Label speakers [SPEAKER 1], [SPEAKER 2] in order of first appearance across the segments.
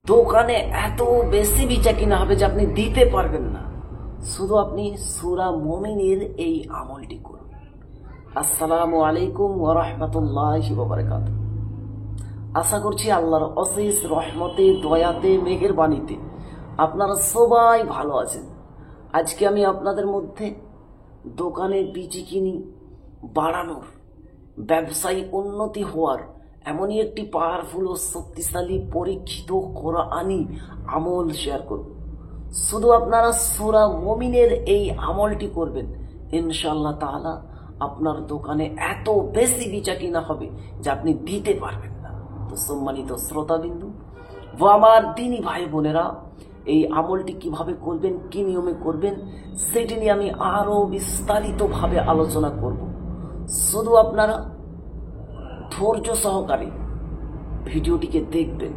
[SPEAKER 1] দোকানে এত বেশি বেচা কিনা হবে যে আপনি দিতে পারবেন না। শুধু আপনি সূরা মুমিনের এই আমলটি করুন। আসসালামু আলাইকুম ওয়া রাহমাতুল্লাহি ওয়া বারাকাতুহু। আশা করছি আল্লাহর অশেষ রহমতে, দয়াতে, মেঘের বাণীতে আপনারা সবাই ভালো আছেন। আজকে আমি আপনাদের মধ্যে দোকানে বিচিকিনি বাড়ানোর, ব্যবসায়ী উন্নতি হওয়ার এমনই একটি পাওয়ারফুল ও শক্তিশালী পরীক্ষিত কোরআনী আমল শেয়ার করব। শুধু আপনারা সূরা মুমিনের এই আমলটি করবেন, ইনশাআল্লাহ তাআলা আপনার দোকানে এত বেশি বেচা কিনা হবে যে আপনি দিতে পারবেন না। তো সম্মানিত শ্রোতাবিন্দু ও আমার দিনী ভাই বোনেরা, এই আমলটি কিভাবে করবেন, কি নিয়মে করবেন, সেটি নিয়ে আমি আরো বিস্তারিতভাবে আলোচনা করব। শুধু আপনারা ধৈর্য সহকারে ভিডিওটিকে দেখবেন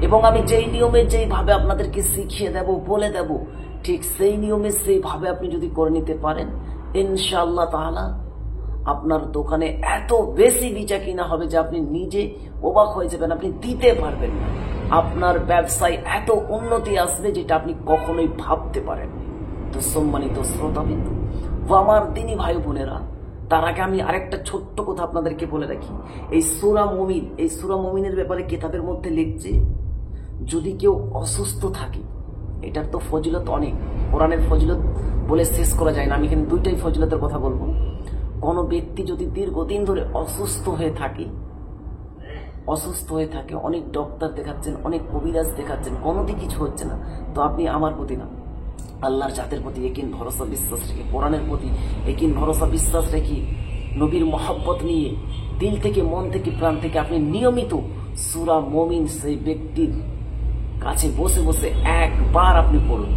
[SPEAKER 1] এবং আমি যেই নিয়মে যেইভাবে আপনাদেরকে শিখিয়ে দেব, বলে দেব, ঠিক সেই নিয়মে সেইভাবে আপনি যদি করে নিতে পারেন, ইনশাআল্লাহ তাআলা আপনার দোকানে এত বেশি বেচা কিনা হবে যে আপনি নিজে অবাক হয়ে যাবেন, আপনি দিতে পারবেন না। আপনার ব্যবসায় এত উন্নতি আসবে যেটা আপনি কখনোই ভাবতে পারেননি। তো সম্মানিত শ্রোতাবিন্দু ও আমার দিনী ভাই বোনেরা, তার আগে আমি আরেকটা ছোট্ট কথা আপনাদেরকে বলে রাখি। এই সূরা মুমিন, এই সূরা মুমিনের ব্যাপারে কিতাবের মধ্যে লিখছে, যদি কেউ অসুস্থ থাকে, এটার তো ফজিলত অনেক, কোরআনের ফজিলত বলে শেষ করা যায় না। আমি এখানে দুইটাই ফজিলতের কথা বলবো। কোন ব্যক্তি যদি দীর্ঘদিন ধরে অসুস্থ হয়ে থাকে, অনেক ডক্টর দেখাচ্ছেন, অনেক কবিরাজ দেখাচ্ছেন, কোনোদিন কিছু হচ্ছে না, তো আপনি আমার প্রতি না, আল্লাহর জাতের প্রতি একিন ভরসা বিশ্বাস রেখে, কোরআনের প্রতি একিন ভরসা বিশ্বাস রেখে, নবীর মহব্বত নিয়ে দিল থেকে, মন থেকে, প্রাণ থেকে আপনি নিয়মিত সূরা মুমিন সেই ব্যক্তির কাছে বসে বসে একবার আপনি পড়ুন।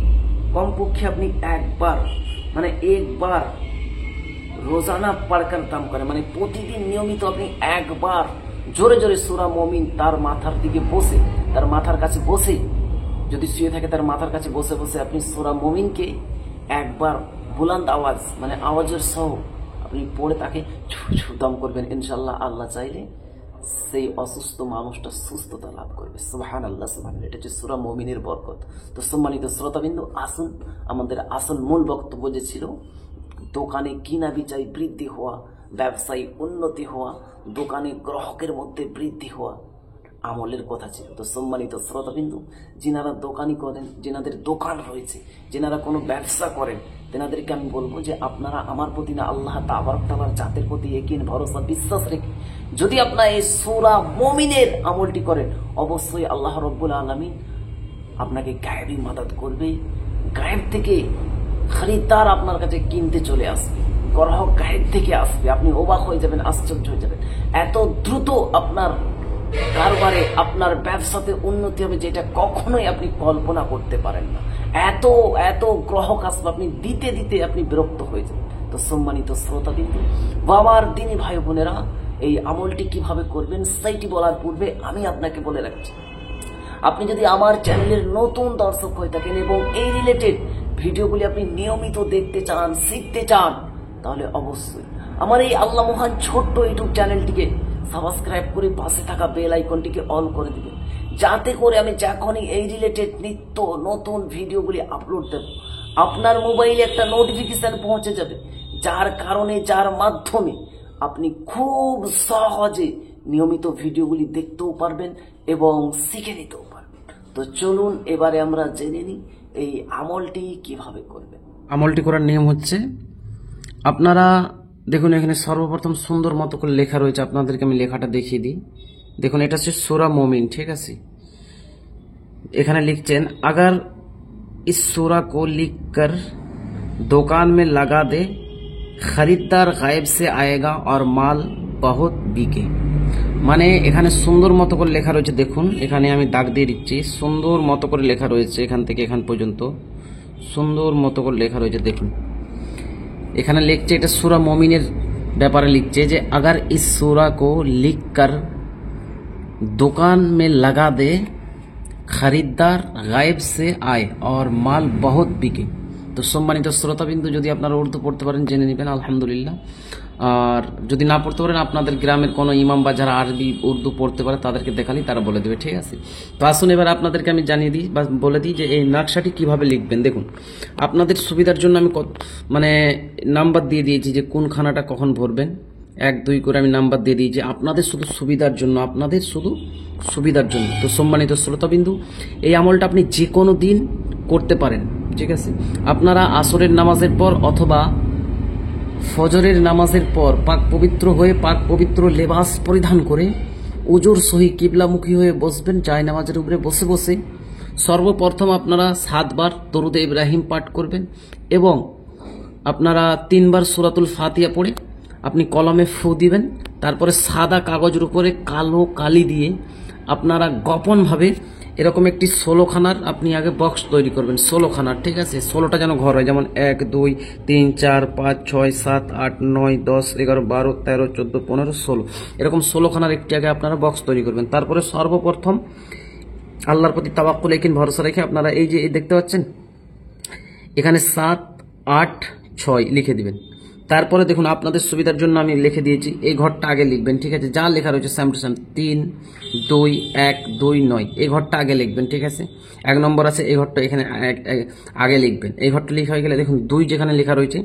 [SPEAKER 1] কমপক্ষে আপনি একবার রোজানা পাড়কার দাম করে, মানে প্রতিদিন নিয়মিত আপনি একবার জোরে জোরে সূরা মুমিন তার মাথার দিকে বসে, তার মাথার কাছে বসে, যদি শুয়ে থাকে তার মাথার কাছে বসে বসে আপনি সূরা মুমিনকে একবার বুলন্দ আওয়াজ, মানে আওয়াজের সহ আপনি পড়ে তাকে দাম করবেন। ইনশাআল্লাহ আল্লাহ চাইলে সেই অসুস্থ মানুষটা সুস্থতা লাভ করবে। সুবহানাল্লাহ, সুবহানাল্লাহ। এটা হচ্ছে সূরা মুমিনের বরকত। তো সম্মানিত শ্রোতাবিন্দু, আসুন আমাদের আসল মূল বক্তব্য যে ছিল দোকানে কিনা বিচাই বৃদ্ধি হওয়া, ব্যবসায়ী উন্নতি হওয়া, দোকানে গ্রাহকের মধ্যে বৃদ্ধি হওয়া আমলের কথা ছিল। তো সম্মানিত শ্রোতাবিন্দু, যিনারা দোকানি করেন, যিনাদের দোকান রয়েছে, যিনারা কোনো ব্যবসা করেন, তেনাদেরকে আমি বলবো যে আপনারা আমার প্রতি না, আল্লাহ তাবারক তাআলার জাতের প্রতি একিন ভরসা বিশ্বাস রেখে যদি আপনারা এই সূরা মুমিনের আমলটি করেন, অবশ্যই আল্লাহ রাব্বুল আলামিন আপনাকে গায়েবী মাদাদ করবে। গায়েব থেকে খরিদ্দার আপনার কাছে কিনতে চলে আসবে, গ্রাহক গায়েব থেকে আসবে, আপনি অবাক হয়ে যাবেন, আশ্চর্য হয়ে যাবেন। এত দ্রুত আপনার কারবারে, আপনার ব্যবসাতে উন্নতি হবে যেটা কখনোই আপনি কল্পনা করতে পারেন না। এত এত গ্রাহক আসবে, আপনি দিতে দিতে আপনি বিরক্ত হয়ে যাবেন। তো সম্মানিত শ্রোতাবিন্দু ও আমার দিনী ভাই বোনেরা, এই আমলটি কিভাবে করবেন সেইটি বলার পূর্বে আমি আপনাকে বলে রাখছি, আপনি যদি আমার চ্যানেলের নতুন দর্শক হয়ে থাকেন এবং এই রিলেটেড ভিডিওগুলি আপনি নিয়মিত দেখতে চান, শিখতে চান, তাহলে অবশ্যই আমার এই আল্লাহ মহান ছোট্ট ইউটিউব চ্যানেলটিকে সাবস্ক্রাইব করে পাশে থাকা বেল আইকনটিকে অল করে দিবেন, যাতে করে আমি যখনই এই রিলেটেড নিত্য নতুন ভিডিওগুলি আপলোড দেব, আপনার মোবাইলে একটা নোটিফিকেশন পৌঁছে যাবে, যার কারণে, যার মাধ্যমে আপনি খুব সহজে নিয়মিত ভিডিওগুলি দেখতেও পারবেন এবং শিখে নিতেও পারবেন। তো চলুন এবারে আমরা জেনে নিই এই আমলটি কিভাবে করবেন।
[SPEAKER 2] আমলটি করার নিয়ম হচ্ছে, আপনারা দেখুন এখানে সর্বপ্রথম সুন্দর মতো করে লেখা রয়েছে, আপনাদেরকে আমি লেখাটা দেখিয়ে দিই। দেখুন এটা হচ্ছে সূরা মুমিন, ঠিক আছে। এখানে লিখছেন, अगर इस सूरा को लिखकर दुकान में लगा दे, खरीदार गायब से आएगा और माल बहुत बिके। মানে এখানে সুন্দর মতো করে লেখা রয়েছে, দেখুন এখানে আমি দাগ দিয়ে দিচ্ছি, সুন্দর মতো করে লেখা রয়েছে, এখান থেকে এখান পর্যন্ত সুন্দর মতো করে লেখা রয়েছে। দেখুন এখানে লিখছে, এটা সূরা মুমিনের ব্যাপারে লিখছে যে, अगर इस सूरा को लिखकर दुकान में लगा दे, खरीदार गायब से आए और माल बहुत बिके। তো সম্মানিত শ্রোতাবিন্দু, যদি আপনারা উর্দু পড়তে পারেন জেনে নেবেন, আলহামদুলিল্লাহ। আর যদি না পড়তে পারেন আপনাদের গ্রামের কোনো ইমাম বা যারা আরবি উর্দু পড়তে পারে তাদেরকে দেখালেই তারা বলে দেবে, ঠিক আছে। তো আসুন এবার আপনাদেরকে আমি জানিয়ে দিই বা বলে দিই যে এই নকশাটি কিভাবে লিখবেন। দেখুন, আপনাদের সুবিধার জন্য আমি নাম্বার দিয়ে দিয়েছি যে কোন খানাটা কখন ভরবেন, 1 2 করে আমি নাম্বার দিয়ে দিয়েছি আপনাদের শুধু সুবিধার জন্য, আপনাদের শুধু সুবিধার জন্য। তো সম্মানিত শ্রোতাবিন্দু, এই আমলটা আপনি যে কোনো দিন করতে পারেন, ঠিক আছে। আপনারা আসরের নামাজের পর অথবা ফজরের নামাজের পর পাক পবিত্র হয়ে পাক পবিত্র লেবাস পরিধান করে উজুর সহি কিবলামুখী হয়ে বসবেন। জায় নামাজের উপরে বসে বসে সর্বপ্রথম আপনারা 7 বার দরুদ ইব্রাহিম পাঠ করবেন এবং আপনারা 3 বার সূরাতুল ফাতিহা পড়ে আপনি কলমে ফু দিবেন। তারপরে সাদা কাগজের উপরে কালো কালি দিয়ে আপনারা গোপনভাবে এরকম একটি 16 খানার আপনি আগে বক্স তৈরি করবেন, 16 খানার, ঠিক আছে। 16টা যেন ঘর হয়, যেমন 1 2 3 4 5 6 7 8 9 10 11 12 13 14 15 16 এরকম 16 খানার একটি আগে আপনারা বক্স তৈরি করবেন। তারপরে সর্বপ্রথম আল্লাহর প্রতি তাওয়াক্কুল ইয়াকিন ভরসা রেখে আপনারা এই যে দেখতে পাচ্ছেন এখানে 7 8 6 লিখে দিবেন। তারপরে দেখুন আপনাদের সুবিধার জন্য আমি লিখে দিয়েছি, এই ঘরটা আগে লিখবেন, ঠিক আছে। যা লেখা রয়েছে সেম টু সেম 3 2 1 2 9 এই ঘরটা আগে লিখবেন, ঠিক আছে। 1 নম্বর আছে এই ঘরটা এখানে আগে লিখবেন। এই ঘরটা লেখা হয়ে গেলে দেখুন 2 যেখানে লেখা রয়েছে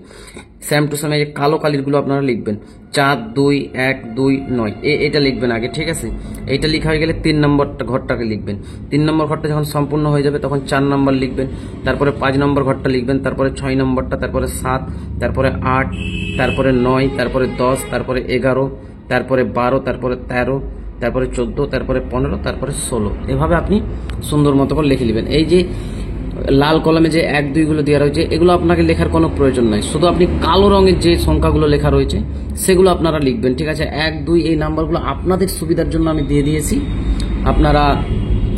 [SPEAKER 2] সেম টু সেম এই কালো কালিরগুলো আপনারা লিখবেন, 4 2 1 2 9 এটা লিখবেন আগে, ঠিক আছে। এইটা লেখা হয়ে গেলে 3 নম্বরটা ঘরটাকে লিখবেন। 3 নম্বর ঘরটা যখন সম্পূর্ণ হয়ে যাবে তখন 4 নম্বর লিখবেন, তারপরে 5 নম্বর ঘরটা লিখবেন, তারপরে 6 নম্বরটা, তারপরে 7, তারপরে 8, তারপরে 9, তারপরে 10, তারপরে 11, তারপরে 12, তারপরে 13, তারপরে 14, তারপরে 15, তারপরে 16 এভাবে আপনি সুন্দর মতো করে লিখে নেবেন। এই যে লাল কলমে যে 1 2 গুলো দেওয়া রয়েছে এগুলো আপনাকে লেখার কোনো প্রয়োজন নাই, শুধু আপনি কালো রঙের যে সংখ্যাগুলো লেখা রয়েছে সেগুলো আপনারা লিখবেন, ঠিক আছে। 1 2 এই নাম্বারগুলো আপনাদের সুবিধার জন্য আমি দিয়ে দিয়েছি, আপনারা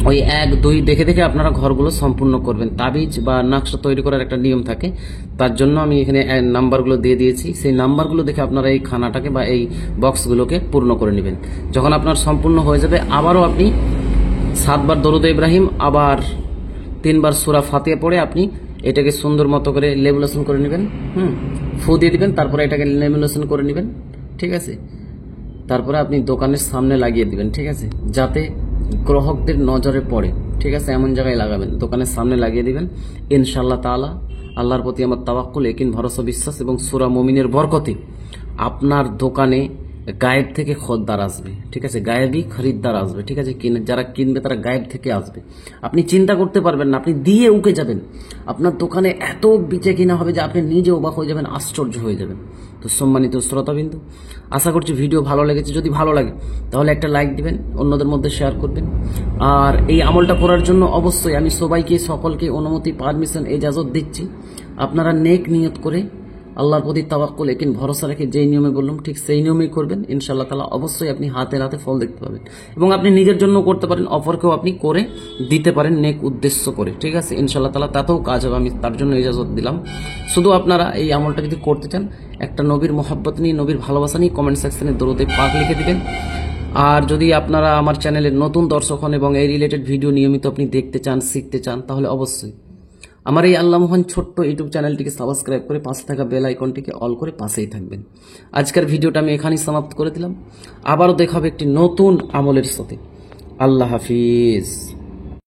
[SPEAKER 2] ওই 1 2 দেখে দেখে আপনারা ঘরগুলো সম্পূর্ণ করবেন। তাবিজ বা নকশা তৈরি করার একটা নিয়ম থাকে, তার জন্য আমি এখানে নাম্বারগুলো দিয়ে দিয়েছি। সেই নাম্বারগুলো দেখে আপনারা এই খানাটাকে বা এই বক্সগুলোকে পূর্ণ করে নেবেন। যখন আপনার সম্পূর্ণ হয়ে যাবে আবারও আপনি 7 বার দরুদ ইব্রাহিম আবার 3 বার সূরা ফাতিহা পড়ে আপনি এটাকে সুন্দর মতো করে লেমিনেশন করে নেবেন, ফু দিয়ে দিবেন, তারপরে এটাকে লেমিনেশন করে নেবেন, ঠিক আছে। তারপরে আপনি দোকানের সামনে লাগিয়ে দিবেন, ঠিক আছে, যাতে গ্রাহকদের নজরে পড়ে, ঠিক আছে। এমন জায়গায় লাগাবেন, দোকানের সামনে লাগিয়ে দিবেন। ইনশাআল্লাহ তাআলা আল্লাহর প্রতি আমার তাওয়াক্কুল ইয়াকিন ভরসা বিশ্বাস এবং সূরা মুমিনের বরকতে আপনার দোকানে গায়েব থেকে খদ্দার আসবে, ঠিক আছে, গায়েবী খরিদ্দার আসবে, ঠিক আছে। যারা কিনবে তারা গায়েব থেকে আসবে, আপনি চিন্তা করতে পারবেন না, আপনি দিয়ে উকে যাবেন। আপনার দোকানে এত বেচে কিনা হবে যে আপনি নিজে অবাক হয়ে যাবেন, আশ্চর্য হয়ে যাবেন। তো সম্মানিত শ্রোতাবিন্দু, আশা করছি ভিডিও ভালো লেগেছে। যদি ভালো লাগে তাহলে একটা লাইক দিবেন, অন্যদের মধ্যে শেয়ার করবেন। আর এই আমলটা করার জন্য অবশ্যই আমি সবাইকে সকলকে অনুমতি পারমিশন এজাজত দিচ্ছি, আপনারা নেক নিয়ত করে আল্লাহর প্রতি তাওয়াক্কুল ইয়াকিন ভরসা রেখে যেই নিয়মে বললাম ঠিক সেই নিয়মেই করবেন। ইনশাআল্লাহ তাআলা অবশ্যই আপনি হাতে হাতে ফল দেখতে পাবেন এবং আপনি নিজের জন্য করতে পারেন, অপরকেও আপনি করে দিতে পারেন নেক উদ্দেশ্য করে, ঠিক আছে। ইনশাআল্লাহ তাআলা তাতেও কাজ হবে, আমি তার জন্য ইজাজত দিলাম। শুধু আপনারা এই আমলটা যদি করতে চান একটা নবীর মহব্বত নিয়ে, নবীর ভালোবাসা নিয়ে কমেন্ট সেকশনে দরুদে পাক লিখে দিবেন। আর যদি আপনারা আমার চ্যানেলের নতুন দর্শক হন এবং এই রিলেটেড ভিডিও নিয়মিত আপনি দেখতে চান, শিখতে চান, তাহলে অবশ্যই আমার এই আল্লাহ মোহন ছোট্ট ইউটিউব চ্যানেলটিকে সাবস্ক্রাইব করে পাশে থাকা বেল আইকনটিকে অল করে পাশেই থাকবেন। আজকের ভিডিওটা আমি এখানেই সমাপ্ত করে দিলাম। আবারও দেখা হবে একটি নতুন আমলের সাথে। আল্লাহ হাফিজ।